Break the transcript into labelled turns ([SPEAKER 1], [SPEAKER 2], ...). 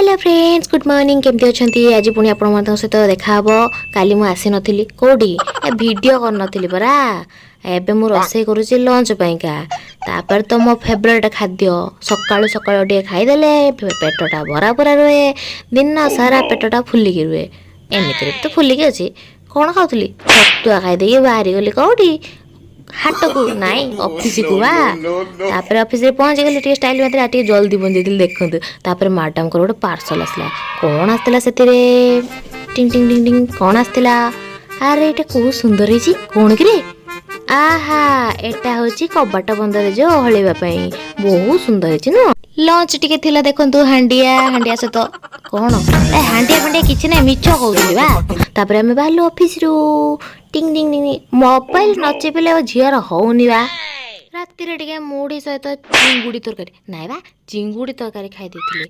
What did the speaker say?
[SPEAKER 1] hello friends good morning केमती अच्छी आज पुणी आप सहित देखा काली मुझे आसी नी कौटी भिडियो कर परा एबे मु रोसे करुच्ची लंच पाइंका तापर तो मो फेवरेट खाद्य सकाळु सकाळु टे खाईदेले पेटटा भरा भरा रुहे दिन सारा पेटटा फुलिकी रुहे एमती तो फुलिकी अच्छी कौन खाऊली छतुआ खाईदे बाहरी गली कौटी हाट को नाई ऑफिस को बा तापर ऑफिस रे पहुंच गली टे स्टाइल मात्र टे जल्दी पहुंच देखंतु तापर मैडम को गोटे पार्सल आसला कौन आसला सेतिरे टिंग टिंग टिंग टिंग कौन आसला अरे एटा को सुंदर हिची कौन कि रे आहा एटा होची कबाटा बंदर जो हळेबा पई बहुत सुंदर हिची न लंच टिके थिला देखंतु हांडिया से तो कौन ए हांडिया फंडिया किछि नै मिछ कहउली बा तापर हमें बाहलो ऑफिस रो टिंग टिंग टिंग मोबाइल नचे पेले झियर होउनी बा राति रे टिके मुढ़ी सहित चिंगुड़ी तरकारी नाइ बा चिंगुड़ी तरकारी खाई देथिले